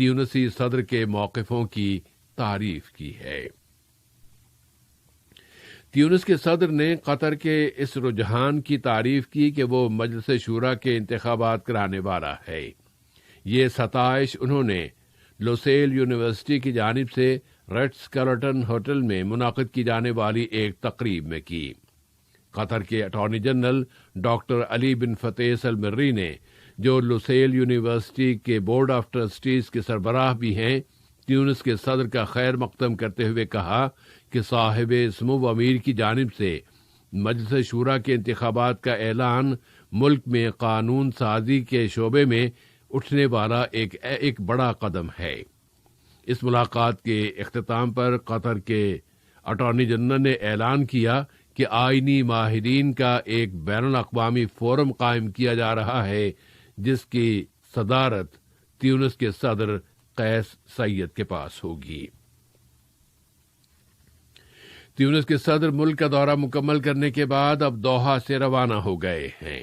تیونسی صدر کے موقفوں کی تعریف کی ہے۔ تیونس کے صدر نے قطر کے اس رجحان کی تعریف کی کہ وہ مجلس شورا کے انتخابات کرانے والا ہے۔ یہ ستائش انہوں نے لوسیل یونیورسٹی کی جانب سے ریٹس کارلٹن ہوٹل میں منعقد کی جانے والی ایک تقریب میں کی۔ قطر کے اٹارنی جنرل ڈاکٹر علی بن فتح المری نے، جو لوسیل یونیورسٹی کے بورڈ آف ٹرسٹیز کے سربراہ بھی ہیں، تیونس کے صدر کا خیر مقدم کرتے ہوئے کہا کہ صاحب سمو امیر کی جانب سے مجلس شورا کے انتخابات کا اعلان ملک میں قانون سازی کے شعبے میں اٹھنے والا ایک بڑا قدم ہے۔ اس ملاقات کے اختتام پر قطر کے اٹارنی جنرل نے اعلان کیا کہ آئینی ماہرین کا ایک بین الاقوامی فورم قائم کیا جا رہا ہے، جس کی صدارت تیونس کے صدر قیس سعید کے پاس ہوگی۔ تیونس کے صدر ملک کا دورہ مکمل کرنے کے بعد اب دوحہ سے روانہ ہو گئے ہیں۔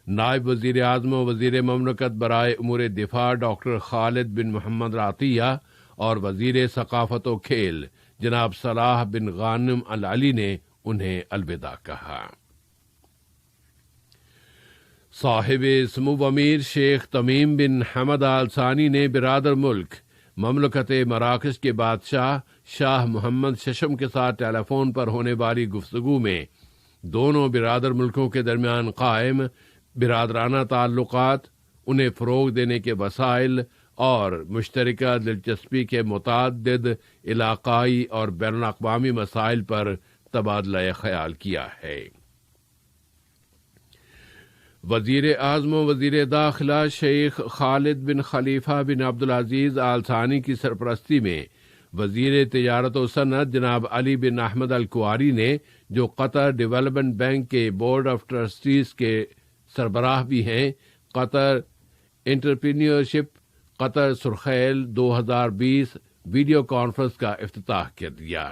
نائب وزیر اعظم و وزیر مملکت برائے امور دفاع ڈاکٹر خالد بن محمد عطیہ اور وزیر ثقافت و کھیل جناب صلاح بن غانم العلی نے انہیں الوداع کہا۔ صاحب سمو امیر شیخ تمیم بن حمد آل ثانی نے برادر ملک مملکت مراکش کے بادشاہ شاہ محمد ششم کے ساتھ ٹیلی فون پر ہونے والی گفتگو میں دونوں برادر ملکوں کے درمیان قائم برادرانہ تعلقات، انہیں فروغ دینے کے وسائل اور مشترکہ دلچسپی کے متعدد علاقائی اور بین الاقوامی مسائل پر تبادلہ خیال کیا ہے۔ وزیر اعظم و وزیر داخلہ شیخ خالد بن خلیفہ بن عبدالعزیز آل ثانی کی سرپرستی میں وزیر تجارت و صنعت جناب علی بن احمد الکواری نے، جو قطر ڈیولپمنٹ بینک کے بورڈ آف ٹرسٹیز کے سربراہ بھی ہیں، قطر انٹرپرینیورشپ قطر سرخیل 2020 ویڈیو کانفرنس کا افتتاح کر دیا۔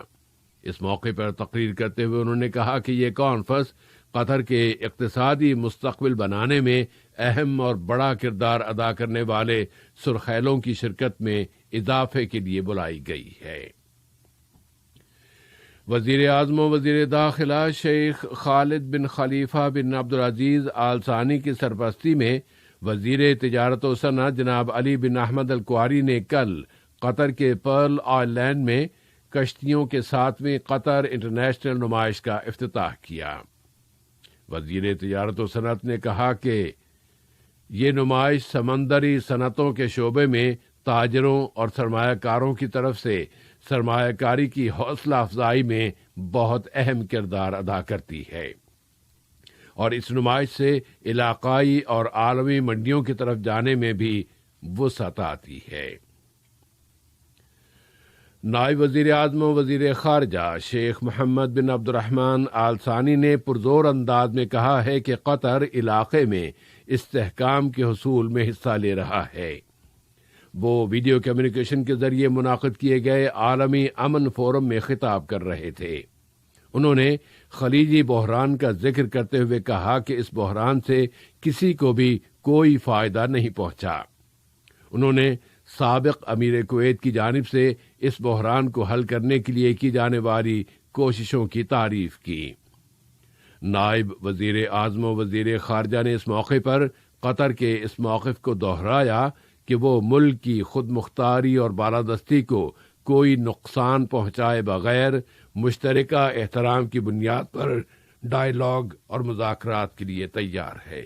اس موقع پر تقریر کرتے ہوئے انہوں نے کہا کہ یہ کانفرنس قطر کے اقتصادی مستقبل بنانے میں اہم اور بڑا کردار ادا کرنے والے سرخیلوں کی شرکت میں اضافے کے لیے بلائی گئی ہے۔ وزیر اعظم و وزیر داخلہ شیخ خالد بن خلیفہ بن عبدالعزیز آل ثانی کی سرپرستی میں وزیر تجارت و صنعت جناب علی بن احمد الکواری نے کل قطر کے پرل آئلینڈ میں کشتیوں کے 7ویں قطر انٹرنیشنل نمائش کا افتتاح کیا۔ وزیر تجارت و صنعت نے کہا کہ یہ نمائش سمندری صنعتوں کے شعبے میں تاجروں اور سرمایہ کاروں کی طرف سے سرمایہ کاری کی حوصلہ افزائی میں بہت اہم کردار ادا کرتی ہے، اور اس نمائش سے علاقائی اور عالمی منڈیوں کی طرف جانے میں بھی وسعت آتی ہے۔ نائب وزیر اعظم و وزیر خارجہ شیخ محمد بن عبد الرحمن آل ثانی نے پرزور انداز میں کہا ہے کہ قطر علاقے میں استحکام کے حصول میں حصہ لے رہا ہے۔ وہ ویڈیو کمیونیکیشن کے ذریعے منعقد کیے گئے عالمی امن فورم میں خطاب کر رہے تھے۔ انہوں نے خلیجی بحران کا ذکر کرتے ہوئے کہا کہ اس بحران سے کسی کو بھی کوئی فائدہ نہیں پہنچا۔ انہوں نے سابق امیر کویت کی جانب سے اس بحران کو حل کرنے کے لیے کی جانے والی کوششوں کی تعریف کی۔ نائب وزیر اعظم و وزیر خارجہ نے اس موقع پر قطر کے اس موقف کو دہرایا کہ وہ ملک کی خود مختاری اور بالادستی کو کوئی نقصان پہنچائے بغیر مشترکہ احترام کی بنیاد پر ڈائیلاگ اور مذاکرات کے لیے تیار ہے۔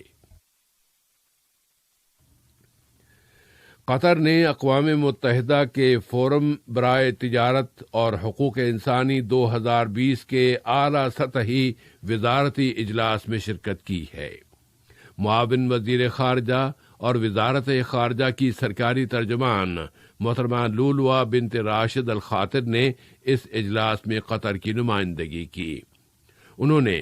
قطر نے اقوام متحدہ کے فورم برائے تجارت اور حقوق انسانی 2020 کے اعلیٰ سطحی وزارتی اجلاس میں شرکت کی ہے۔ معاون وزیر خارجہ اور وزارت خارجہ کی سرکاری ترجمان محترمہ لولوا بنت راشد الخاطر نے اس اجلاس میں قطر کی نمائندگی کی۔ انہوں نے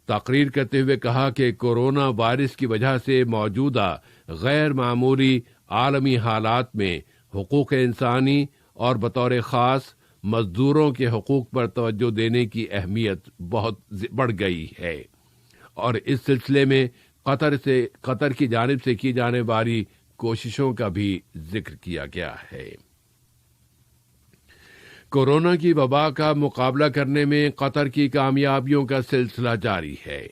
تقریر کرتے ہوئے کہا کہ کورونا وائرس کی وجہ سے موجودہ غیر معمولی عالمی حالات میں حقوق انسانی اور بطور خاص مزدوروں کے حقوق پر توجہ دینے کی اہمیت بہت بڑھ گئی ہے، اور اس سلسلے میں قطر کی جانب سے کی جانے والی کوششوں کا بھی ذکر کیا گیا ہے۔ کورونا کی وبا کا مقابلہ کرنے میں قطر کی کامیابیوں کا سلسلہ جاری ہے۔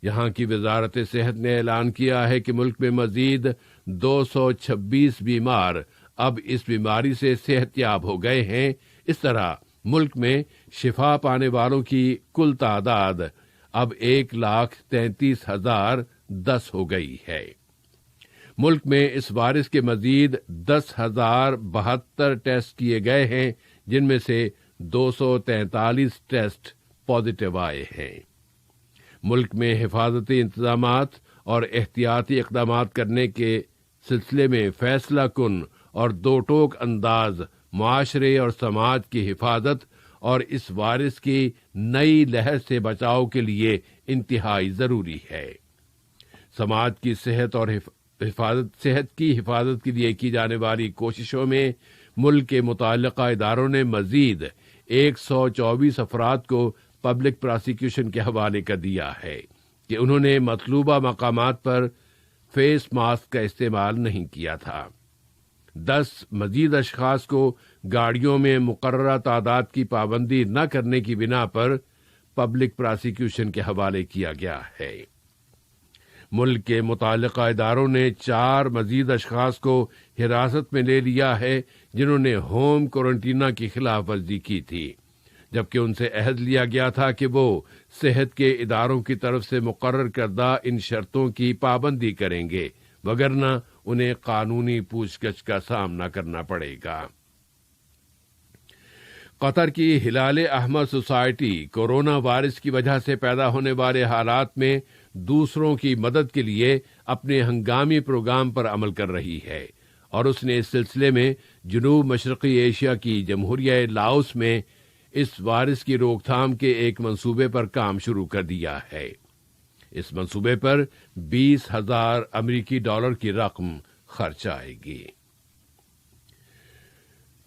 یہاں کی وزارت صحت نے اعلان کیا ہے کہ ملک میں مزید 226 بیمار اب اس بیماری سے صحت یاب ہو گئے ہیں۔ اس طرح ملک میں شفا پانے والوں کی کل تعداد اب 1,33,010 ہو گئی ہے۔ ملک میں اس وائرس کے مزید 10,072 ٹیسٹ کیے گئے ہیں، جن میں سے 243 ٹیسٹ پازیٹیو آئے ہیں۔ ملک میں حفاظتی انتظامات اور احتیاطی اقدامات کرنے کے سلسلے میں فیصلہ کن اور دو ٹوک انداز معاشرے اور سماج کی حفاظت اور اس وائرس کی نئی لہر سے بچاؤ کے لیے انتہائی ضروری ہے۔ سماج کی صحت اور صحت کی حفاظت کے لیے کی جانے والی کوششوں میں ملک کے متعلقہ اداروں نے مزید 124 افراد کو پبلک پراسیکیوشن کے حوالے کر دیا ہے کہ انہوں نے مطلوبہ مقامات پر فیس ماسک کا استعمال نہیں کیا تھا۔ 10 مزید اشخاص کو گاڑیوں میں مقررہ تعداد کی پابندی نہ کرنے کی بنا پر پبلک پراسیکیوشن کے حوالے کیا گیا ہے۔ ملک کے متعلقہ اداروں نے 4 مزید اشخاص کو حراست میں لے لیا ہے جنہوں نے ہوم کوارنٹینا کی خلاف ورزی کی تھی، جبکہ ان سے عہد لیا گیا تھا کہ وہ صحت کے اداروں کی طرف سے مقرر کردہ ان شرطوں کی پابندی کریں گے، وگرنہ انہیں قانونی پوچھ گچھ کا سامنا کرنا پڑے گا۔ قطر کی ہلال احمر سوسائٹی کورونا وائرس کی وجہ سے پیدا ہونے والے حالات میں دوسروں کی مدد کے لیے اپنے ہنگامی پروگرام پر عمل کر رہی ہے، اور اس نے اس سلسلے میں جنوب مشرقی ایشیا کی جمہوریہ لاؤس میں اس وائرس کی روک تھام کے ایک منصوبے پر کام شروع کر دیا ہے۔ اس منصوبے پر 20,000 امریکی ڈالر کی رقم خرچ آئے گی۔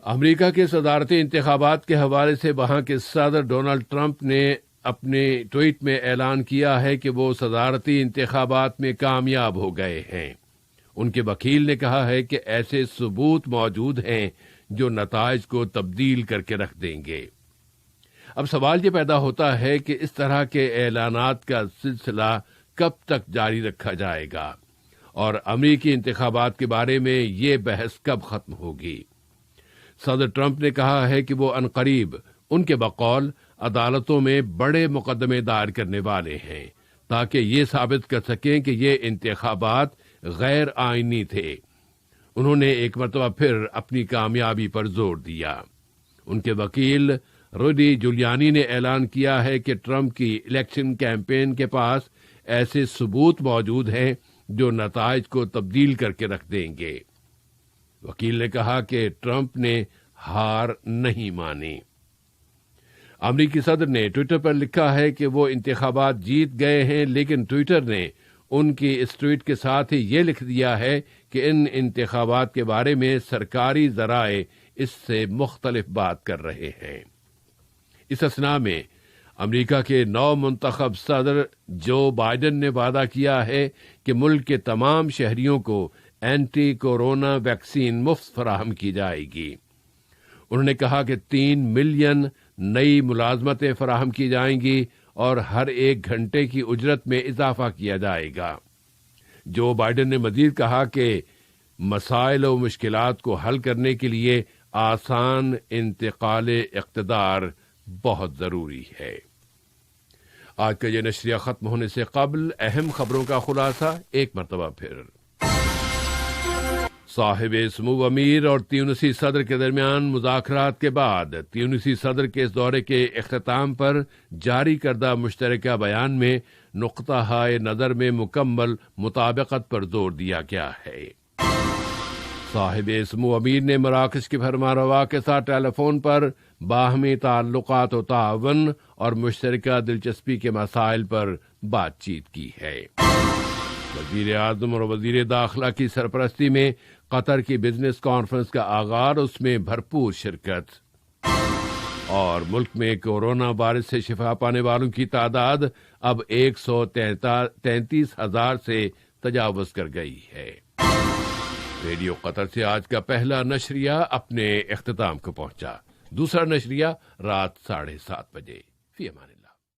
امریکہ کے صدارتی انتخابات کے حوالے سے وہاں کے صدر ڈونلڈ ٹرمپ نے اپنے ٹویٹ میں اعلان کیا ہے کہ وہ صدارتی انتخابات میں کامیاب ہو گئے ہیں۔ ان کے وکیل نے کہا ہے کہ ایسے ثبوت موجود ہیں جو نتائج کو تبدیل کر کے رکھ دیں گے۔ اب سوال یہ پیدا ہوتا ہے کہ اس طرح کے اعلانات کا سلسلہ کب تک جاری رکھا جائے گا اور امریکی انتخابات کے بارے میں یہ بحث کب ختم ہوگی۔ صدر ٹرمپ نے کہا ہے کہ وہ عنقریب ان کے بقول عدالتوں میں بڑے مقدمے دائر کرنے والے ہیں تاکہ یہ ثابت کر سکیں کہ یہ انتخابات غیر آئینی تھے۔ انہوں نے ایک مرتبہ پھر اپنی کامیابی پر زور دیا۔ ان کے وکیل روڈی جولیانی نے اعلان کیا ہے کہ ٹرمپ کی الیکشن کیمپین کے پاس ایسے ثبوت موجود ہیں جو نتائج کو تبدیل کر کے رکھ دیں گے۔ وکیل نے کہا کہ ٹرمپ نے ہار نہیں مانی۔ امریکی صدر نے ٹویٹر پر لکھا ہے کہ وہ انتخابات جیت گئے ہیں، لیکن ٹویٹر نے ان کی اس ٹویٹ کے ساتھ ہی یہ لکھ دیا ہے کہ ان انتخابات کے بارے میں سرکاری ذرائع اس سے مختلف بات کر رہے ہیں۔ اس اثناء میں امریکہ کے نو منتخب صدر جو بائیڈن نے وعدہ کیا ہے کہ ملک کے تمام شہریوں کو اینٹی کورونا ویکسین مفت فراہم کی جائے گی۔ انہوں نے کہا کہ 3 ملین نئی ملازمتیں فراہم کی جائیں گی اور ہر 1 گھنٹے کی اجرت میں اضافہ کیا جائے گا۔ جو بائیڈن نے مزید کہا کہ مسائل و مشکلات کو حل کرنے کے لیے آسان انتقال اقتدار بہت ضروری ہے۔ آج کا یہ نشریہ ختم ہونے سے قبل اہم خبروں کا خلاصہ ایک مرتبہ پھر۔ صاحب سمو امیر اور تیونسی صدر کے درمیان مذاکرات کے بعد تیونسی صدر کے اس دورے کے اختتام پر جاری کردہ مشترکہ بیان میں نقطہ ہائے نظر میں مکمل مطابقت پر زور دیا گیا ہے۔ صاحب سمو امیر نے مراکش کے فرمانروا کے ساتھ ٹیلی فون پر باہمی تعلقات و تعاون اور مشترکہ دلچسپی کے مسائل پر بات چیت کی ہے۔ وزیر اعظم اور وزیر داخلہ کی سرپرستی میں قطر کی بزنس کانفرنس کا آغاز، اس میں بھرپور شرکت۔ اور ملک میں کورونا وائرس سے شفا پانے والوں کی تعداد اب 133,000 سے تجاوز کر گئی ہے۔ ریڈیو قطر سے آج کا پہلا نشریہ اپنے اختتام کو پہنچا. دوسرا نشریہ رات 7:30 بجے. فی امان اللہ.